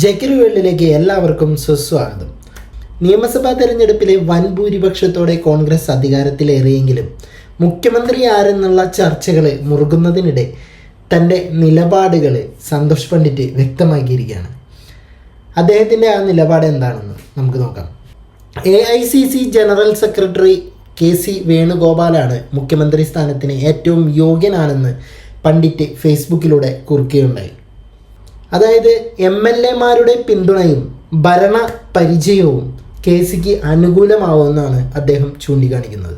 ജക്കിർ വേൾഡിലേക്ക് എല്ലാവർക്കും സുസ്വാഗതം. നിയമസഭാ തെരഞ്ഞെടുപ്പിലെ വൻ ഭൂരിപക്ഷത്തോടെ കോൺഗ്രസ് അധികാരത്തിലേറിയെങ്കിലും മുഖ്യമന്ത്രി ആരെന്നുള്ള ചർച്ചകൾ മുറുകുന്നതിനിടെ തൻ്റെ നിലപാടുകൾ സന്തോഷ് പണ്ഡിറ്റ് വ്യക്തമാക്കിയിരിക്കുകയാണ്. അദ്ദേഹത്തിൻ്റെ ആ നിലപാട് എന്താണെന്ന് നമുക്ക് നോക്കാം. AICC ജനറൽ സെക്രട്ടറി KC വേണുഗോപാലാണ് മുഖ്യമന്ത്രി സ്ഥാനത്തിന് ഏറ്റവും യോഗ്യനാണെന്ന് പണ്ഡിറ്റ് ഫേസ്ബുക്കിലൂടെ കുറിക്കുകയുണ്ടായി. അതായത് MLA-മാരുടെ പിന്തുണയും ഭരണ പരിചയവും KCക്ക് അനുകൂലമാവുമെന്നാണ് അദ്ദേഹം ചൂണ്ടിക്കാണിക്കുന്നത്.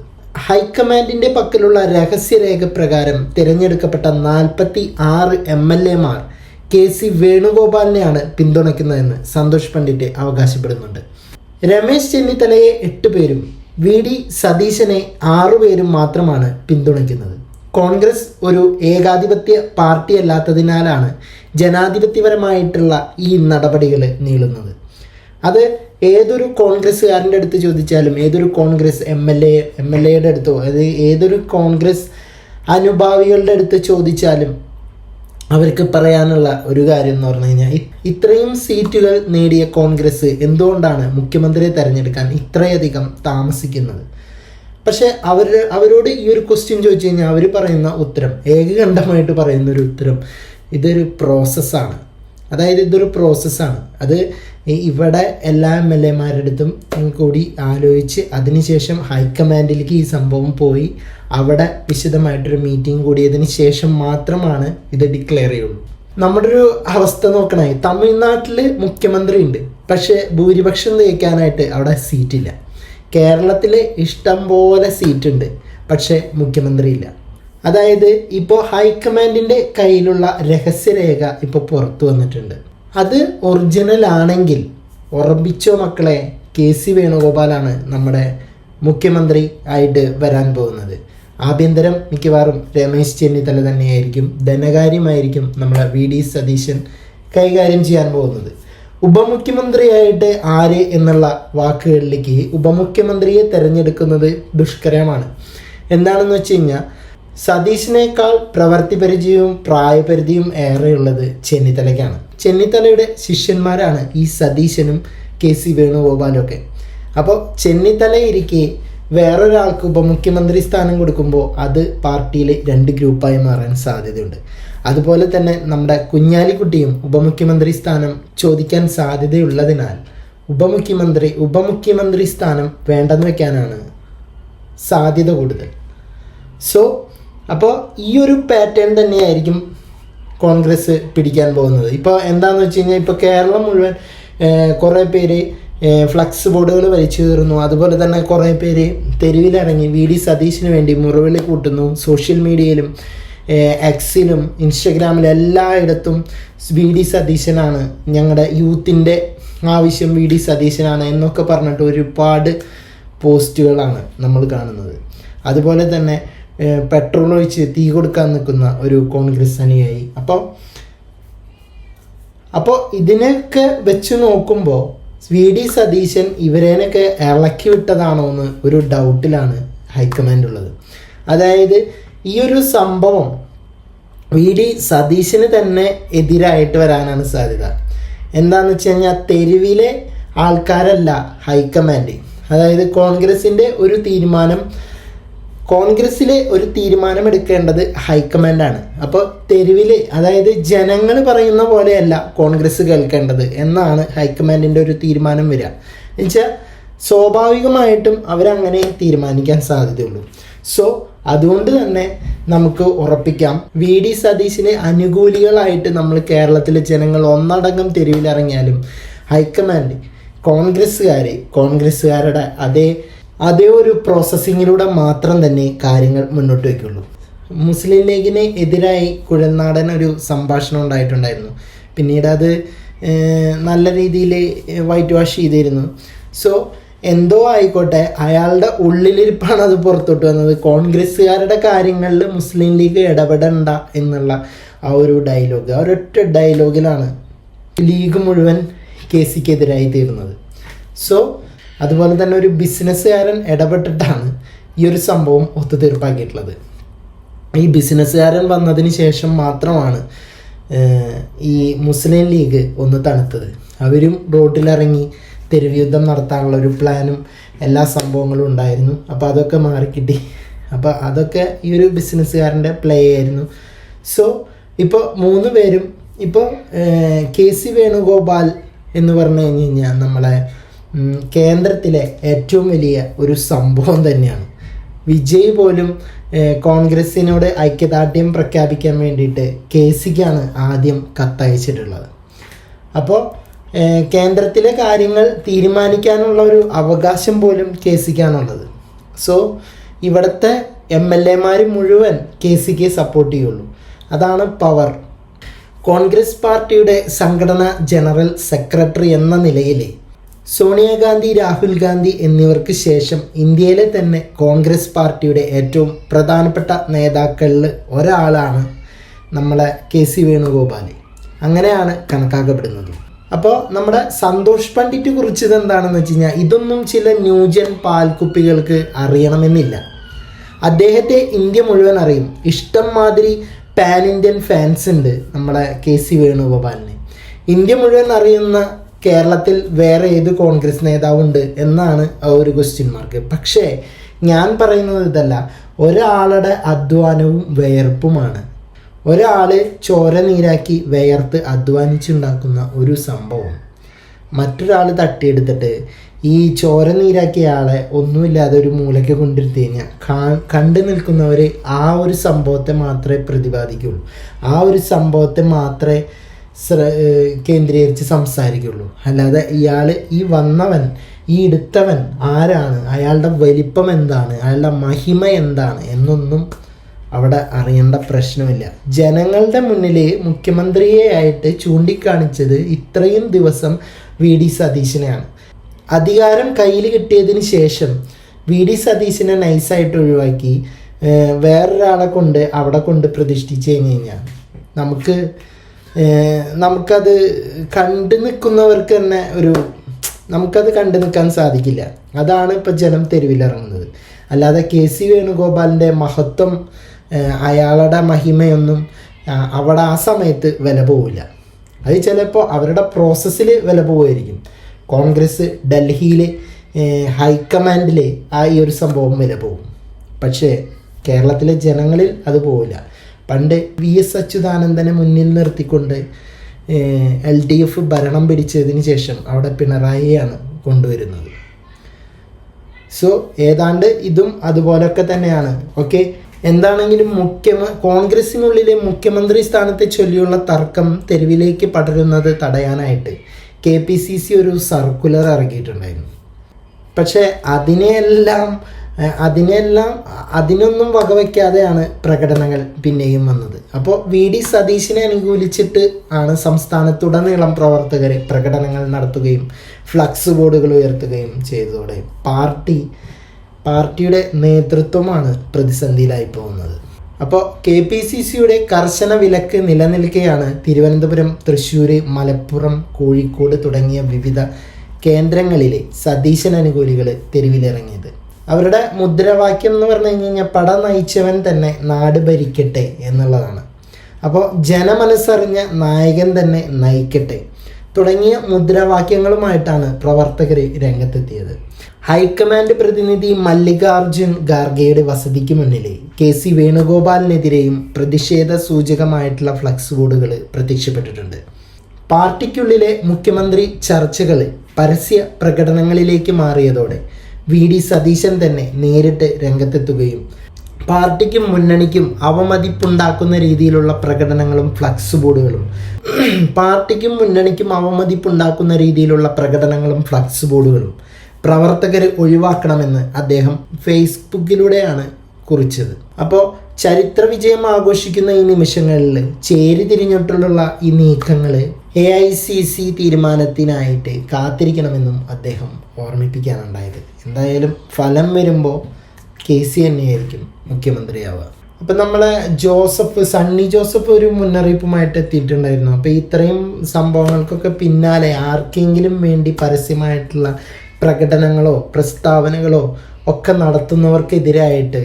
ഹൈക്കമാൻഡിൻ്റെ പക്കലുള്ള രഹസ്യരേഖ പ്രകാരം തിരഞ്ഞെടുക്കപ്പെട്ട 46 MLA-മാർ KC വേണുഗോപാലിനെയാണ് പിന്തുണയ്ക്കുന്നതെന്ന് സന്തോഷ് പണ്ഡിറ്റ് അവകാശപ്പെടുന്നുണ്ട്. രമേശ് ചെന്നിത്തലയെ 8 പേരും VD സതീശനെ 6 പേരും മാത്രമാണ് പിന്തുണയ്ക്കുന്നത്. കോൺഗ്രസ് ഒരു ഏകാധിപത്യ പാർട്ടി അല്ലാത്തതിനാലാണ് ജനാധിപത്യപരമായിട്ടുള്ള ഈ നടപടികൾ നീളുന്നത്. അത് ഏതൊരു കോൺഗ്രസ്സുകാരൻ്റെ അടുത്ത് ചോദിച്ചാലും, ഏതൊരു കോൺഗ്രസ് MLA-യുടെ അടുത്തോ അത് ഏതൊരു കോൺഗ്രസ് അനുഭാവികളുടെ അടുത്ത് ചോദിച്ചാലും അവർക്ക് പറയാനുള്ള ഒരു കാര്യം എന്ന് പറഞ്ഞു കഴിഞ്ഞാൽ, ഇത്രയും സീറ്റുകൾ നേടിയ കോൺഗ്രസ് എന്തുകൊണ്ടാണ് മുഖ്യമന്ത്രിയെ തിരഞ്ഞെടുക്കാൻ ഇത്രയധികം താമസിക്കുന്നത്? പക്ഷേ അവരോട് ഈ ഒരു ക്വസ്റ്റ്യൻ ചോദിച്ചു കഴിഞ്ഞാൽ അവർ പറയുന്ന ഉത്തരം, ഏകകണ്ഠമായിട്ട് പറയുന്ന ഒരു ഉത്തരം, ഇതൊരു പ്രോസസ്സാണ്. അതായത് ഇതൊരു പ്രോസസ്സാണ്. അത് ഇവിടെ എല്ലാ MLA-മാരുടെ അടുത്തും കൂടി ആലോചിച്ച് അതിനുശേഷം ഹൈക്കമാൻഡിലേക്ക് ഈ സംഭവം പോയി അവിടെ വിശദമായിട്ടൊരു മീറ്റിംഗ് കൂടിയതിന് ശേഷം മാത്രമാണ് ഇത് ഡിക്ലെയർ ചെയ്യുള്ളൂ. നമ്മുടെ ഒരു അവസ്ഥ നോക്കണേ, തമിഴ്നാട്ടിൽ മുഖ്യമന്ത്രി ഉണ്ട്, പക്ഷേ ഭൂരിപക്ഷം തേക്കാനായിട്ട് അവിടെ സീറ്റില്ല. കേരളത്തിൽ ഇഷ്ടം പോലെ സീറ്റുണ്ട്, പക്ഷേ മുഖ്യമന്ത്രി ഇല്ല. അതായത് ഇപ്പോൾ ഹൈക്കമാൻഡിൻ്റെ കയ്യിലുള്ള രഹസ്യരേഖ ഇപ്പോൾ പുറത്തു വന്നിട്ടുണ്ട്. അത് ഒറിജിനൽ ആണെങ്കിൽ ഉറപ്പിച്ചോ മക്കളെ, KC വേണുഗോപാലാണ് നമ്മുടെ മുഖ്യമന്ത്രി ആയിട്ട് വരാൻ പോകുന്നത്. ആഭ്യന്തരം മിക്കവാറും രമേശ് ചെന്നിത്തല തന്നെയായിരിക്കും. ധനകാര്യമായിരിക്കും നമ്മുടെ VD സതീശൻ കൈകാര്യം ചെയ്യാൻ പോകുന്നത്. ഉപമുഖ്യമന്ത്രിയായിട്ട് ആര് എന്നുള്ള വാക്കുകളിലേക്ക് ഉപമുഖ്യമന്ത്രിയെ തിരഞ്ഞെടുക്കുന്നത് ദുഷ്കരമാണ്. എന്താണെന്ന് വെച്ച് കഴിഞ്ഞാൽ, സതീശിനേക്കാൾ പ്രവൃത്തി പരിചയവും പ്രായപരിധിയും ഏറെയുള്ളത് ചെന്നിത്തലയ്ക്കാണ്. ചെന്നിത്തലയുടെ ശിഷ്യന്മാരാണ് ഈ സതീശനും KC വേണുഗോപാലും ഒക്കെ. അപ്പോൾ ചെന്നിത്തല ഇരിക്കെ വേറൊരാൾക്ക് ഉപമുഖ്യമന്ത്രി സ്ഥാനം കൊടുക്കുമ്പോൾ അത് പാർട്ടിയിൽ 2 ഗ്രൂപ്പായി മാറാൻ സാധ്യതയുണ്ട്. അതുപോലെ തന്നെ നമ്മുടെ കുഞ്ഞാലിക്കുട്ടിയും ഉപമുഖ്യമന്ത്രി സ്ഥാനം ചോദിക്കാൻ സാധ്യതയുള്ളതിനാൽ ഉപമുഖ്യമന്ത്രി സ്ഥാനം വേണ്ടെന്ന് വെക്കാനാണ് സാധ്യത കൂടുതൽ. അപ്പോൾ ഈ ഒരു പാറ്റേൺ തന്നെയായിരിക്കും കോൺഗ്രസ് പിടിക്കാൻ പോകുന്നത്. ഇപ്പോൾ എന്താണെന്ന് വെച്ച് കഴിഞ്ഞാൽ, ഇപ്പോൾ കേരളം മുഴുവൻ കുറേ പേര് ഫ്ലക്സ് ബോർഡുകൾ വലിച്ചു കയറുന്നു. അതുപോലെ തന്നെ കുറേ പേര് തെരുവിലിറങ്ങി VD സതീശിന് വേണ്ടി മുറവിളി കൂട്ടുന്നു. സോഷ്യൽ മീഡിയയിലും Xലും ഇൻസ്റ്റഗ്രാമിലും എല്ലായിടത്തും VD സതീശനാണ്, ഞങ്ങളുടെ യൂത്തിൻ്റെ ആവശ്യം VD സതീശനാണ് എന്നൊക്കെ പറഞ്ഞിട്ട് ഒരുപാട് പോസ്റ്റുകളാണ് നമ്മൾ കാണുന്നത്. അതുപോലെ തന്നെ പെട്രോൾ ഒഴിച്ച് തീ കൊടുക്കാൻ നിൽക്കുന്ന ഒരു കോൺഗ്രസ് അനുയായി. അപ്പോൾ ഇതിനൊക്കെ വെച്ച് നോക്കുമ്പോൾ VD സതീശൻ ഇവരേനൊക്കെ ഇളക്കി വിട്ടതാണോ എന്ന് ഒരു ഡൗട്ടിലാണ് ഹൈക്കമാൻഡ് ഉള്ളത്. അതായത് ഈ ഒരു സംഭവം VD സതീശന് തന്നെ എതിരായിട്ട് വരാനാണ് സാധ്യത. എന്താണെന്ന് വെച്ച് കഴിഞ്ഞാൽ, തെരുവിലെ ആൾക്കാരല്ല ഹൈക്കമാൻഡ്. അതായത് കോൺഗ്രസിലെ ഒരു തീരുമാനം എടുക്കേണ്ടത് ഹൈക്കമാൻഡാണ്. അപ്പോൾ തെരുവിൽ, അതായത് ജനങ്ങൾ പറയുന്ന പോലെയല്ല കോൺഗ്രസ് കേൾക്കേണ്ടത് എന്നാണ് ഹൈക്കമാൻഡിൻ്റെ ഒരു തീരുമാനം വരിക. എന്നുവെച്ചാൽ സ്വാഭാവികമായിട്ടും അവരങ്ങനെ തീരുമാനിക്കാൻ സാധ്യതയുള്ളൂ. അതുകൊണ്ട് തന്നെ നമുക്ക് ഉറപ്പിക്കാം, VD സതീശിന് അനുകൂലികളായിട്ട് നമ്മൾ കേരളത്തിലെ ജനങ്ങൾ ഒന്നടങ്കം തെരുവിലിറങ്ങിയാലും ഹൈക്കമാൻഡ് കോൺഗ്രസ്സുകാരുടെ അതേ ഒരു പ്രോസസ്സിങ്ങിലൂടെ മാത്രം തന്നെ കാര്യങ്ങൾ മുന്നോട്ട് വയ്ക്കുള്ളൂ. മുസ്ലിം ലീഗിന് എതിരായി കുഴൽനാടൻ ഒരു സംഭാഷണം ഉണ്ടായിട്ടുണ്ടായിരുന്നു. പിന്നീട് അത് നല്ല രീതിയിൽ വൈറ്റ് വാഷ് ചെയ്തിരുന്നു. എന്തോ ആയിക്കോട്ടെ, അയാളുടെ ഉള്ളിലിരിപ്പാണ് അത് പുറത്തോട്ട് വന്നത്. കോൺഗ്രസ്സുകാരുടെ കാര്യങ്ങളിൽ മുസ്ലിം ലീഗ് ഇടപെടണ്ട എന്നുള്ള ആ ഒരു ഡയലോഗ്, ആ ഒരൊറ്റ ഡയലോഗിലാണ് ലീഗ് മുഴുവൻ KCക്കെതിരായി തീർന്നത്. അതുപോലെ തന്നെ ഒരു ബിസിനസ്സുകാരൻ ഇടപെട്ടിട്ടാണ് ഈ ഒരു സംഭവം ഒത്തുതീർപ്പാക്കിയിട്ടുള്ളത്. ഈ ബിസിനസ്സുകാരൻ വന്നതിന് ശേഷം മാത്രമാണ് ഈ മുസ്ലിം ലീഗ് ഒന്ന് തണുത്തത്. അവരും റോഡിലിറങ്ങി തെരുവ് യുദ്ധം നടത്താനുള്ള ഒരു പ്ലാനും എല്ലാ സംഭവങ്ങളും ഉണ്ടായിരുന്നു. അപ്പോൾ അതൊക്കെ മാറിക്കിട്ടി. അപ്പോൾ അതൊക്കെ ഈ ഒരു ബിസിനസ്സുകാരൻ്റെ പ്ലേ ആയിരുന്നു. സോ ഇപ്പോൾ 3 പേരും ഇപ്പോൾ KC വേണുഗോപാൽ എന്ന് പറഞ്ഞു കഴിഞ്ഞാൽ നമ്മളെ കേന്ദ്രത്തിലെ ഏറ്റവും വലിയ ഒരു സംഭവം തന്നെയാണ്. വിജയ് പോലും കോൺഗ്രസിനോട് ഐക്യദാർഢ്യം പ്രഖ്യാപിക്കാൻ വേണ്ടിയിട്ട് KCക്കാണ് ആദ്യം കത്തയച്ചിട്ടുള്ളത്. അപ്പോൾ കേന്ദ്രത്തിലെ കാര്യങ്ങൾ തീരുമാനിക്കാനുള്ള ഒരു അവകാശം പോലും KCക്കാണുള്ളത്. സോ ഇവിടുത്തെ MLA മുഴുവൻ KCക്ക് സപ്പോർട്ട് ചെയ്യുള്ളൂ. അതാണ് പവർ. കോൺഗ്രസ് പാർട്ടിയുടെ സംഘടനാ ജനറൽ സെക്രട്ടറി എന്ന നിലയിൽ സോണിയാഗാന്ധി, രാഹുൽ ഗാന്ധി എന്നിവർക്ക് ശേഷം ഇന്ത്യയിലെ തന്നെ കോൺഗ്രസ് പാർട്ടിയുടെ ഏറ്റവും പ്രധാനപ്പെട്ട നേതാക്കളിൽ ഒരാളാണ് നമ്മളെ KC വേണുഗോപാൽ. അങ്ങനെയാണ് കണക്കാക്കപ്പെടുന്നത്. അപ്പോൾ നമ്മുടെ സന്തോഷ് പണ്ഡിറ്റ് കുറിച്ചത് എന്താണെന്ന് വെച്ച് കഴിഞ്ഞാൽ ഇതൊന്നും ചില ന്യൂജൻ പാൽക്കുപ്പികൾക്ക് അറിയണമെന്നില്ല. അദ്ദേഹത്തെ ഇന്ത്യ മുഴുവൻ അറിയും. ഇഷ്ടം മാതിരി പാൻ ഇന്ത്യൻ ഫാൻസ് ഉണ്ട് നമ്മുടെ KC വേണുഗോപാലിന്. ഇന്ത്യ മുഴുവൻ അറിയുന്ന കേരളത്തിൽ വേറെ ഏത് കോൺഗ്രസ് നേതാവുണ്ട് എന്നാണ് ആ ഒരു ക്വസ്റ്റ്യൻ മാർക്ക്. പക്ഷേ ഞാൻ പറയുന്നത് ഇതല്ല, ഒരാളുടെ അധ്വാനവും വിയർപ്പുമാണ്. ഒരാൾ ചോര നീരാക്കി വിയർത്ത് അധ്വാനിച്ചുണ്ടാക്കുന്ന ഒരു സംഭവം മറ്റൊരാൾ തട്ടിയെടുത്തിട്ട് ഈ ചോര നീരാക്കിയ ആളെ ഒന്നുമില്ലാതെ ഒരു മൂലയ്ക്ക് കൊണ്ടിരുത്തി കഴിഞ്ഞാൽ കണ്ടു നിൽക്കുന്നവർ ആ ഒരു സംഭവത്തെ മാത്രമേ പ്രതിപാദിക്കുള്ളൂ, ആ ഒരു സംഭവത്തെ മാത്രമേ കേന്ദ്രീകരിച്ച് സംസാരിക്കുള്ളൂ. അല്ലാതെ ഇയാൾ ഈ വന്നവൻ, ഈ എടുത്തവൻ ആരാണ്, അയാളുടെ വലിപ്പം എന്താണ്, അയാളുടെ മഹിമ എന്താണ് എന്നൊന്നും അവിടെ അറിയേണ്ട പ്രശ്നമില്ല. ജനങ്ങളുടെ മുന്നിൽ മുഖ്യമന്ത്രിയെ ആയിട്ട് ചൂണ്ടിക്കാണിച്ചത് ഇത്രയും ദിവസം VD സതീശനെയാണ്. അധികാരം കയ്യിൽ കിട്ടിയതിന് ശേഷം VD സതീശനെ നൈസായിട്ട് ഒഴിവാക്കി വേറൊരാളെ കൊണ്ട് അവിടെ കൊണ്ട് പ്രതിഷ്ഠിച്ച് കഴിഞ്ഞാൽ നമുക്കത് കണ്ടു നിൽക്കുന്നവർക്ക് തന്നെ നമുക്കത് കണ്ടു നിൽക്കാൻ സാധിക്കില്ല. അതാണ് ഇപ്പോൾ ജനം തെരുവിലിറങ്ങുന്നത്. അല്ലാതെ KC വേണുഗോപാലിൻ്റെ മഹത്വം, അയാളുടെ മഹിമയൊന്നും അവിടെ ആ സമയത്ത് വില പോവില്ല. അത് ചിലപ്പോൾ അവരുടെ പ്രോസസ്സിൽ വില പോവുമായിരിക്കും. കോൺഗ്രസ് ഡൽഹിയിൽ ഹൈക്കമാൻഡിൽ ഈ ഒരു സംഭവം വില പോകും. പക്ഷേ കേരളത്തിലെ ജനങ്ങളിൽ അത് പോവില്ല. പണ്ട് VS അച്യുതാനന്ദനെ മുന്നിൽ നിർത്തിക്കൊണ്ട് LDF ഭരണം പിടിച്ചതിന് ശേഷം അവിടെ പിണറായിയാണ് കൊണ്ടുവരുന്നത്. സോ ഏതാണ്ട് ഇതും അതുപോലൊക്കെ തന്നെയാണ്. ഓക്കെ, എന്താണെങ്കിലും കോൺഗ്രസിനുള്ളിലെ മുഖ്യമന്ത്രി സ്ഥാനത്തെ ചൊല്ലിയുള്ള തർക്കം തെരുവിലേക്ക് പടരുന്നത് തടയാനായിട്ട് KPCC ഒരു സർക്കുലർ ഇറക്കിയിട്ടുണ്ടായിരുന്നു. പക്ഷേ അതിനൊന്നും വകവയ്ക്കാതെയാണ് പ്രകടനങ്ങൾ പിന്നെയും വന്നത്. അപ്പോൾ VD സതീശനെ അനുകൂലിച്ചിട്ട് ആണ് സംസ്ഥാനത്തുടനീളം പ്രവർത്തകർ പ്രകടനങ്ങൾ നടത്തുകയും ഫ്ലക്സ് ബോർഡുകൾ ഉയർത്തുകയും ചെയ്തതോടെ പാർട്ടിയുടെ നേതൃത്വമാണ് പ്രതിസന്ധിയിലായി പോകുന്നത്. അപ്പോൾ KPCCയുടെ കർശന വിലക്ക് നിലനിൽക്കെയാണ് തിരുവനന്തപുരം, തൃശ്ശൂർ, മലപ്പുറം, കോഴിക്കോട് തുടങ്ങിയ വിവിധ കേന്ദ്രങ്ങളിലെ സതീശൻ അനുകൂലികൾ തെരുവിലിറങ്ങിയത്. അവരുടെ മുദ്രാവാക്യം എന്ന് പറഞ്ഞു കഴിഞ്ഞാൽ പട നയിച്ചവൻ തന്നെ നാട് ഭരിക്കട്ടെ എന്നുള്ളതാണ്. അപ്പോൾ ജനമനസ്സറിഞ്ഞ നായകൻ തന്നെ നയിക്കട്ടെ തുടങ്ങിയ മുദ്രാവാക്യങ്ങളുമായിട്ടാണ് പ്രവർത്തകർ രംഗത്തെത്തിയത്. ഹൈക്കമാൻഡ് പ്രതിനിധി മല്ലികാർജുൻ ഖാർഗെയുടെ വസതിക്ക് മുന്നിൽ KC വേണുഗോപാലിനെതിരെയും പ്രതിഷേധ സൂചകമായിട്ടുള്ള ഫ്ലക്സ് ബോർഡുകൾ പ്രത്യക്ഷപ്പെട്ടിട്ടുണ്ട്. പാർട്ടിക്കുള്ളിലെ മുഖ്യമന്ത്രി ചർച്ചകൾ പരസ്യ പ്രകടനങ്ങളിലേക്ക് മാറിയതോടെ VD സതീശൻ തന്നെ നേരിട്ട് രംഗത്തെത്തുകയും പാർട്ടിക്കും മുന്നണിക്കും അവമതിപ്പുണ്ടാക്കുന്ന രീതിയിലുള്ള പ്രകടനങ്ങളും ഫ്ലക്സ് ബോർഡുകളും പ്രവർത്തകർ ഒഴിവാക്കണമെന്ന് അദ്ദേഹം ഫേസ്ബുക്കിലൂടെയാണ് കുറിച്ചത്. അപ്പോൾ ചരിത്ര വിജയം ആഘോഷിക്കുന്ന ഈ നിമിഷങ്ങളിൽ ചേരിതിരിഞ്ഞിട്ടുള്ള ഈ നീക്കങ്ങൾ AICC തീരുമാനത്തിനായിട്ട് കാത്തിരിക്കണമെന്നും അദ്ദേഹം ഓർമ്മിപ്പിക്കാനുണ്ടായത്. എന്തായാലും ഫലം വരുമ്പോൾ KC തന്നെയായിരിക്കും മുഖ്യമന്ത്രിയാവുക. അപ്പം നമ്മളെ സണ്ണി ജോസഫ് ഒരു മുന്നറിയിപ്പുമായിട്ട് എത്തിയിട്ടുണ്ടായിരുന്നു. അപ്പോൾ ഇത്രയും സംഭവങ്ങൾക്കൊക്കെ പിന്നാലെ ആർക്കെങ്കിലും വേണ്ടി പരസ്യമായിട്ടുള്ള പ്രകടനങ്ങളോ പ്രസ്താവനകളോ ഒക്കെ നടത്തുന്നവർക്കെതിരായിട്ട്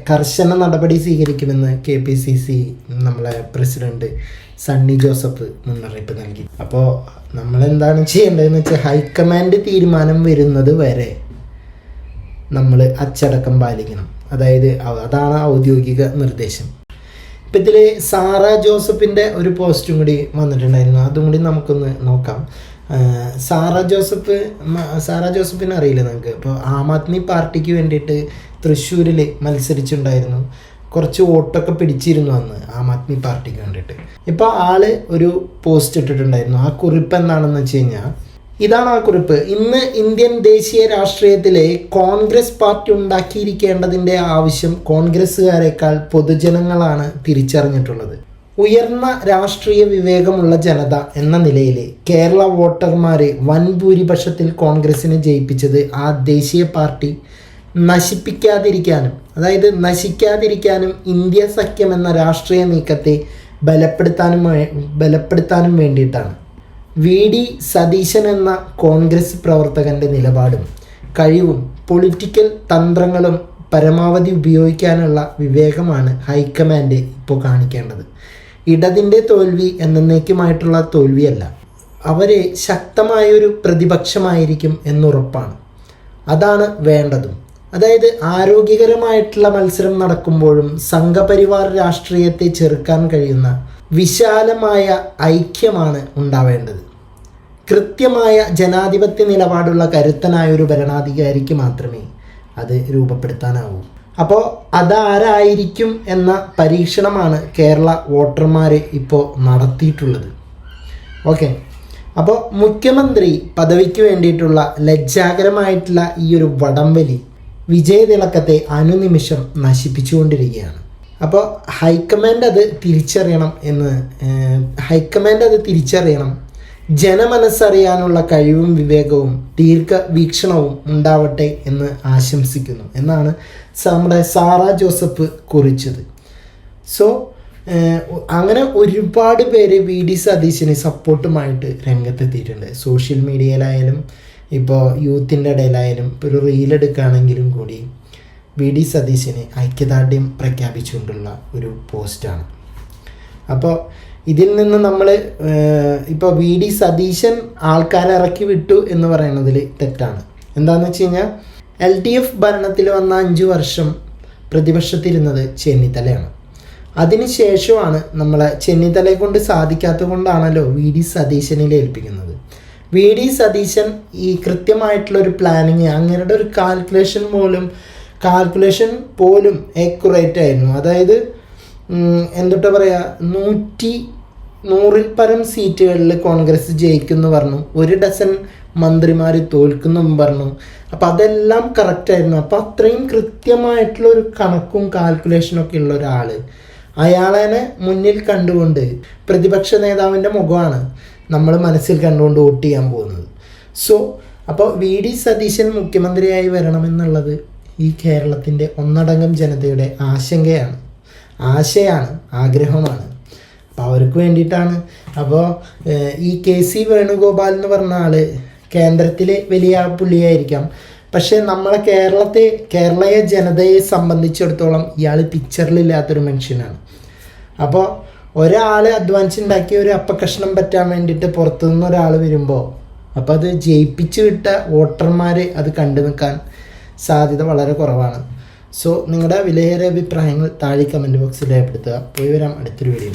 കർശന നടപടി സ്വീകരിക്കുമെന്ന് KPCC നമ്മളെ പ്രസിഡന്റ് സണ്ണി ജോസഫ് മുന്നറിയിപ്പ് നൽകി. അപ്പോൾ നമ്മളെന്താണ് ചെയ്യേണ്ടതെന്ന് വെച്ചാൽ ഹൈക്കമാൻഡ് തീരുമാനം വരുന്നത് വരെ നമ്മൾ അച്ചടക്കം പാലിക്കണം. അതായത് അതാണ് ഔദ്യോഗിക നിർദ്ദേശം. ഇപ്പം ഇതിൽ സാറ ജോസഫിൻ്റെ ഒരു പോസ്റ്റും കൂടി വന്നിട്ടുണ്ടായിരുന്നു, അതും കൂടി നമുക്കൊന്ന് നോക്കാം. സാറ ജോസഫിനെ അറിയില്ല നമുക്ക്. ഇപ്പോൾ ആം ആദ്മി പാർട്ടിക്ക് വേണ്ടിയിട്ട് തൃശ്ശൂരിൽ മത്സരിച്ചിട്ടുണ്ടായിരുന്നു, കുറച്ച് വോട്ടൊക്കെ പിടിച്ചിരുന്നു അന്ന് ആം ആദ്മി പാർട്ടിക്ക് വേണ്ടിയിട്ട്. ഇപ്പോൾ ആള് ഒരു പോസ്റ്റ് ഇട്ടിട്ടുണ്ടായിരുന്നു. ആ കുറിപ്പ് എന്താണെന്ന് വെച്ച് കഴിഞ്ഞാൽ ഇതാണ് ആ കുറിപ്പ്. ഇന്ന് ഇന്ത്യൻ ദേശീയ രാഷ്ട്രീയത്തിലെ കോൺഗ്രസ് പാർട്ടി ഉണ്ടാക്കിയിരിക്കേണ്ടതിൻ്റെ ആവശ്യം കോൺഗ്രസ്സുകാരെക്കാൾ പൊതുജനങ്ങളാണ് തിരിച്ചറിഞ്ഞിട്ടുള്ളത്. ഉയർന്ന രാഷ്ട്രീയ വിവേകമുള്ള ജനത എന്ന നിലയിൽ കേരള വോട്ടർമാർ വൻ ഭൂരിപക്ഷത്തിൽ കോൺഗ്രസിനെ ജയിപ്പിച്ചത് ആ ദേശീയ പാർട്ടി നശിക്കാതിരിക്കാനും ഇന്ത്യ സഖ്യം എന്ന രാഷ്ട്രീയ നീക്കത്തെ ബലപ്പെടുത്താനും വേണ്ടിയിട്ടാണ്. VD സതീശൻ എന്ന കോൺഗ്രസ് പ്രവർത്തകൻ്റെ നിലപാടും കഴിവും പൊളിറ്റിക്കൽ തന്ത്രങ്ങളും പരമാവധി ഉപയോഗിക്കാനുള്ള വിവേകമാണ് ഹൈക്കമാൻഡ് ഇപ്പോൾ കാണിക്കേണ്ടത്. ഇടതിൻ്റെ തോൽവി എന്നേക്കുമായിട്ടുള്ള തോൽവിയല്ല, അവരെ ശക്തമായൊരു പ്രതിപക്ഷമായിരിക്കും എന്നുറപ്പാണ്. അതാണ് വേണ്ടതും. അതായത് ആരോഗ്യകരമായിട്ടുള്ള മത്സരം നടക്കുമ്പോഴും സംഘപരിവാർ രാഷ്ട്രീയത്തെ ചെറുക്കാൻ കഴിയുന്ന വിശാലമായ ഐക്യമാണ് ഉണ്ടാവേണ്ടത്. കൃത്യമായ ജനാധിപത്യ നിലപാടുള്ള കരുത്തനായൊരു ഭരണാധികാരിക്ക് മാത്രമേ അത് രൂപപ്പെടുത്താനാവൂ. അപ്പോൾ അതാരായിരിക്കും എന്ന പരീക്ഷണമാണ് കേരള വോട്ടർമാർ ഇപ്പോൾ നടത്തിയിട്ടുള്ളത്. ഓക്കെ, അപ്പോൾ മുഖ്യമന്ത്രി പദവിക്ക് വേണ്ടിയിട്ടുള്ള ലജ്ജാകരമായിട്ടുള്ള ഈ ഒരു വടംവലി വിജയതിളക്കത്തെ അനുനിമിഷം നശിപ്പിച്ചുകൊണ്ടിരിക്കുകയാണ്. അപ്പോൾ ഹൈക്കമാൻഡ് അത് തിരിച്ചറിയണം. ജനമനസ്സറിയാനുള്ള കഴിവും വിവേകവും ദീർഘവീക്ഷണവും ഉണ്ടാവട്ടെ എന്ന് ആശംസിക്കുന്നു എന്നാണ് നമ്മുടെ സാറ ജോസഫ് കുറിച്ചത്. സോ അങ്ങനെ ഒരുപാട് പേര് VD സതീശന് സപ്പോർട്ടുമായിട്ട് രംഗത്തെത്തിയിട്ടുണ്ട്. സോഷ്യൽ മീഡിയയിലായാലും ഇപ്പോൾ യൂത്തിൻ്റെ ഇടയിലായാലും ഇപ്പോൾ ഒരു റീലെടുക്കുകയാണെങ്കിലും കൂടി VD സതീശന് ഐക്യദാർഢ്യം പ്രഖ്യാപിച്ചുകൊണ്ടുള്ള ഒരു പോസ്റ്റാണ്. അപ്പോൾ ഇതിൽ നിന്ന് നമ്മൾ ഇപ്പോൾ VD സതീശൻ ആൾക്കാരെ ഇറക്കി വിട്ടു എന്ന് പറയുന്നതിൽ തെറ്റാണ്. എന്താണെന്ന് വെച്ച് കഴിഞ്ഞാൽ LDF ഭരണത്തിൽ വന്ന 5 വർഷം പ്രതിപക്ഷത്തിരുന്നത് ചെന്നിത്തലയാണ്. അതിനുശേഷമാണ് നമ്മളെ ചെന്നിത്തലയെ കൊണ്ട് സാധിക്കാത്തത് കൊണ്ടാണല്ലോ VD സതീശനിൽ ഏൽപ്പിക്കുന്നത്. VD സതീശൻ ഈ കൃത്യമായിട്ടുള്ളൊരു പ്ലാനിങ്, അങ്ങനെയുടെ ഒരു കാൽക്കുലേഷൻ പോലും ആക്യുറേറ്റ് ആയിരുന്നു. അതായത് എന്തൊട്ടാ പറയുക, 100-ൽ പരം സീറ്റുകളിൽ കോൺഗ്രസ് ജയിക്കുമെന്ന് പറഞ്ഞു, 1 ഡസൻ മന്ത്രിമാർ തോൽക്കുന്നും പറഞ്ഞു. അപ്പം അതെല്ലാം കറക്റ്റായിരുന്നു. അപ്പം അത്രയും കൃത്യമായിട്ടുള്ള ഒരു കണക്കും കാൽക്കുലേഷനൊക്കെ ഉള്ള ഒരാൾ, അയാളെ മുന്നിൽ കണ്ടുകൊണ്ട് പ്രതിപക്ഷ നേതാവിൻ്റെ മുഖമാണ് നമ്മൾ മനസ്സിൽ കണ്ടുകൊണ്ട് വോട്ട് ചെയ്യാൻ പോകുന്നത്. സോ അപ്പോൾ VD സതീശൻ മുഖ്യമന്ത്രിയായി വരണമെന്നുള്ളത് ഈ കേരളത്തിൻ്റെ ഒന്നടങ്കം ജനതയുടെ ആഗ്രഹമാണ്. അപ്പോൾ അവർക്ക് വേണ്ടിയിട്ടാണ്. അപ്പോൾ ഈ KC വേണുഗോപാൽ എന്ന് പറഞ്ഞ ആൾ കേന്ദ്രത്തിൽ വലിയ പുള്ളിയായിരിക്കാം, പക്ഷേ നമ്മളെ കേരളീയ ജനതയെ സംബന്ധിച്ചിടത്തോളം ഇയാൾ പിക്ചറിലില്ലാത്തൊരു മനുഷ്യനാണ്. അപ്പോൾ ഒരാൾ അധ്വാനിച്ച് ഉണ്ടാക്കിയ ഒരു അപ്പക്കഷ്ണം പറ്റാൻ വേണ്ടിയിട്ട് പുറത്തുനിന്ന് ഒരാൾ വരുമ്പോൾ അപ്പോൾ അത് ജയിപ്പിച്ച് വിട്ട വോട്ടർമാർ അത് കണ്ടു നിൽക്കാൻ സാധ്യത വളരെ കുറവാണ്. സോ നിങ്ങളുടെ വിലയേറിയ അഭിപ്രായങ്ങൾ താഴെ കമൻറ്റ് ബോക്സിൽ രേഖപ്പെടുത്തുക. പോയി വരാം അടുത്തൊരു വീഡിയോ.